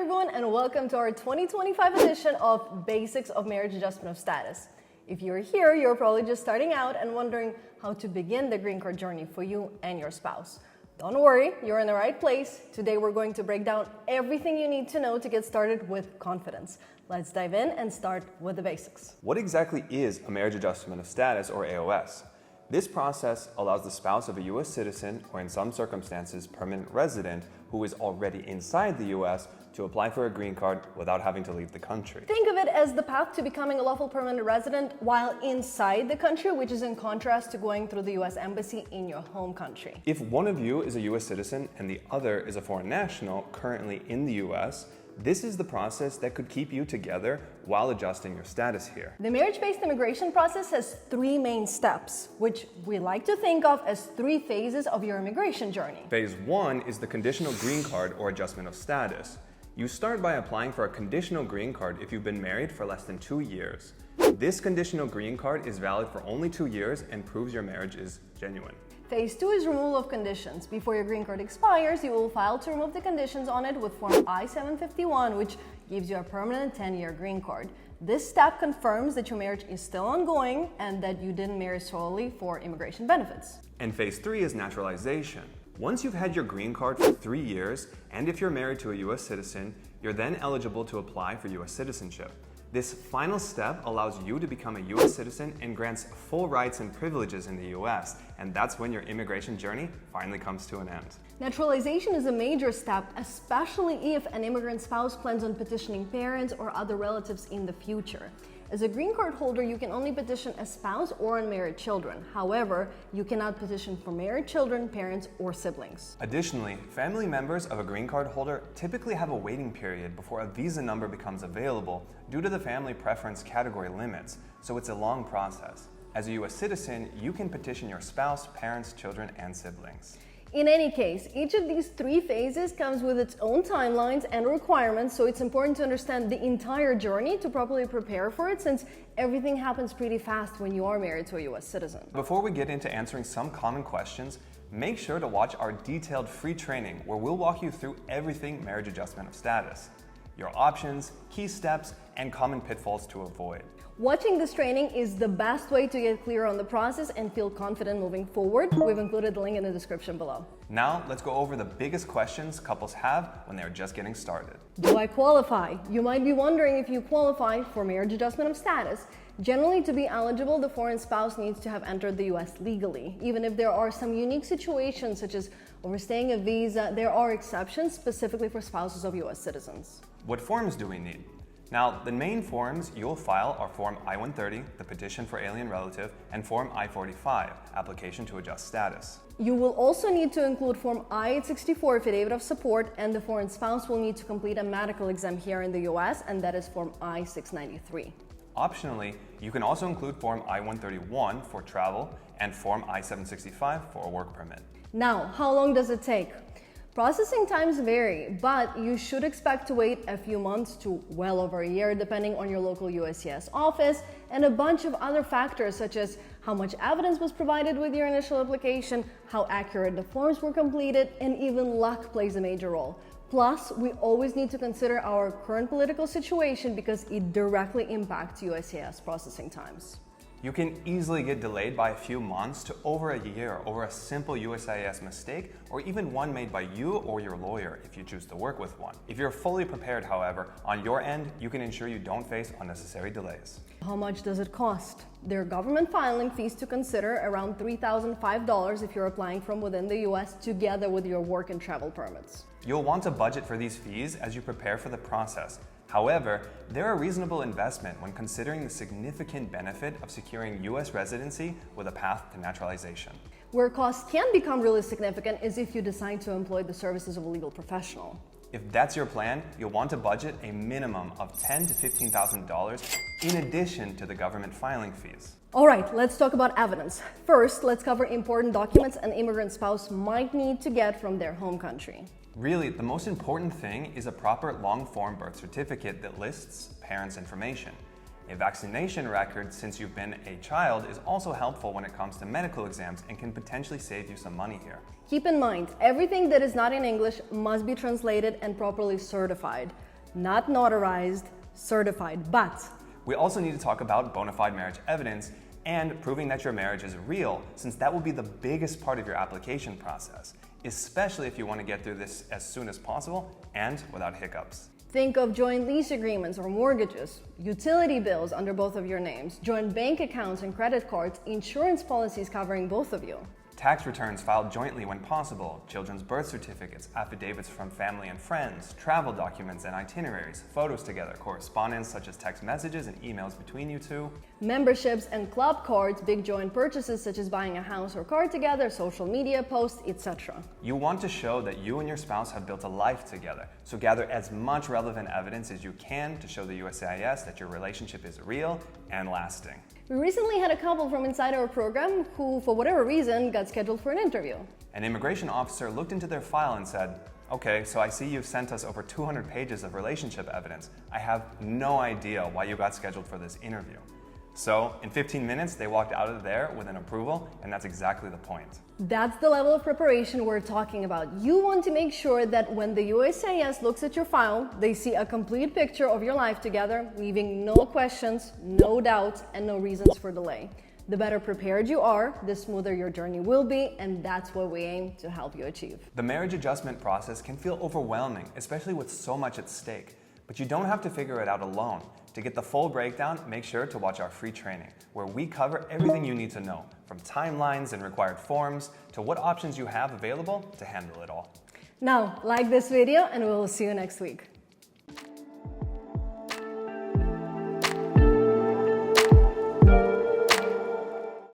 everyone, and welcome to our 2025 edition of Basics of Marriage Adjustment of Status. If you're here, you're probably just starting out and wondering how to begin the green card journey for you and your spouse. Don't worry, you're in the right place. Today we're going to break down everything you need to know to get started with confidence. Let's dive in and start with the basics. What exactly is a marriage adjustment of status, or AOS? This process allows the spouse of a U.S. citizen, or in some circumstances, permanent resident, who is already inside the U.S. to apply for a green card without having to leave the country. Think of it as the path to becoming a lawful permanent resident while inside the country, which is in contrast to going through the U.S. Embassy in your home country. If one of you is a U.S. citizen and the other is a foreign national currently in the U.S., this is the process that could keep you together while adjusting your status here. The marriage-based immigration process has three main steps, which we like to think of as three phases of your immigration journey. Phase 1 is the conditional green card or adjustment of status. You start by applying for a conditional green card if you've been married for less than 2 years. This conditional green card is valid for only 2 years and proves your marriage is genuine. Phase 2 is removal of conditions. Before your green card expires, you will file to remove the conditions on it with Form I-751, which gives you a permanent 10-year green card. This step confirms that your marriage is still ongoing and that you didn't marry solely for immigration benefits. And phase 3 is naturalization. Once you've had your green card for 3 years, and if you're married to a U.S. citizen, you're then eligible to apply for U.S. citizenship. This final step allows you to become a U.S. citizen and grants full rights and privileges in the U.S., and that's when your immigration journey finally comes to an end. Naturalization is a major step, especially if an immigrant spouse plans on petitioning parents or other relatives in the future. As a green card holder, you can only petition a spouse or unmarried children. However, you cannot petition for married children, parents, or siblings. Additionally, family members of a green card holder typically have a waiting period before a visa number becomes available due to the family preference category limits, so it's a long process. As a U.S. citizen, you can petition your spouse, parents, children, and siblings. In any case, each of these three phases comes with its own timelines and requirements, so it's important to understand the entire journey to properly prepare for it, since everything happens pretty fast when you are married to a U.S. citizen. Before we get into answering some common questions, make sure to watch our detailed free training where we'll walk you through everything marriage adjustment of status, your options, key steps, and common pitfalls to avoid. Watching this training is the best way to get clear on the process and feel confident moving forward. We've included the link in the description below. Now, let's go over the biggest questions couples have when they're just getting started. Do I qualify? You might be wondering if you qualify for marriage adjustment of status. Generally, to be eligible, the foreign spouse needs to have entered the U.S. legally. Even if there are some unique situations, such as overstaying a visa, there are exceptions specifically for spouses of U.S. citizens. What forms do we need? Now, the main forms you'll file are Form I-130, the petition for alien relative, and Form I-45, application to adjust status. You will also need to include Form I-864, affidavit of support, and the foreign spouse will need to complete a medical exam here in the U.S., and that is Form I-693. Optionally, you can also include Form I-131 for travel and Form I-765 for a work permit. Now, how long does it take? Processing times vary, but you should expect to wait a few months to well over a year, depending on your local USCIS office, and a bunch of other factors such as how much evidence was provided with your initial application, how accurate the forms were completed, and even luck plays a major role. Plus, we always need to consider our current political situation because it directly impacts USCIS processing times. You can easily get delayed by a few months to over a year over a simple USCIS mistake, or even one made by you or your lawyer if you choose to work with one. If you're fully prepared, however, on your end, you can ensure you don't face unnecessary delays. How much does it cost? There are government filing fees to consider, around $3,005 if you're applying from within the US, together with your work and travel permits. You'll want to budget for these fees as you prepare for the process. However, they're a reasonable investment when considering the significant benefit of securing U.S. residency with a path to naturalization. Where costs can become really significant is if you decide to employ the services of a legal professional. If that's your plan, you'll want to budget a minimum of $10,000 to $15,000 in addition to the government filing fees. All right, let's talk about evidence. First, let's cover important documents an immigrant spouse might need to get from their home country. Really, the most important thing is a proper long-form birth certificate that lists parents' information. A vaccination record since you've been a child is also helpful when it comes to medical exams and can potentially save you some money here. Keep in mind, everything that is not in English must be translated and properly certified. not notarized, certified. But we also need to talk about bona fide marriage evidence and proving that your marriage is real, since that will be the biggest part of your application process, especially if you want to get through this as soon as possible and without hiccups. think of joint lease agreements or mortgages, utility bills under both of your names, joint bank accounts and credit cards, insurance policies covering both of you. Tax returns filed jointly when possible, children's birth certificates, affidavits from family and friends, travel documents and itineraries, photos together, correspondence such as text messages and emails between you two, Memberships and club cards, big joint purchases such as buying a house or car together, social media posts, etc. You want to show that you and your spouse have built a life together, so gather as much relevant evidence as you can to show the USCIS that your relationship is real and lasting. We recently had a couple from inside our program who, for whatever reason, got scheduled for an interview. An immigration officer looked into their file and said, "Okay, so I see you've sent us over 200 pages of relationship evidence. I have no idea why you got scheduled for this interview." So, in 15 minutes, they walked out of there with an approval, and that's exactly the point. That's the level of preparation we're talking about. You want to make sure that when the USCIS looks at your file, they see a complete picture of your life together, leaving no questions, no doubts, and no reasons for delay. The better prepared you are, the smoother your journey will be, and that's what we aim to help you achieve. The marriage adjustment process can feel overwhelming, especially with so much at stake. But you don't have to figure it out alone. To get the full breakdown, make sure to watch our free training, where we cover everything you need to know, from timelines and required forms to what options you have available to handle it all. Now, like this video, and we will see you next week.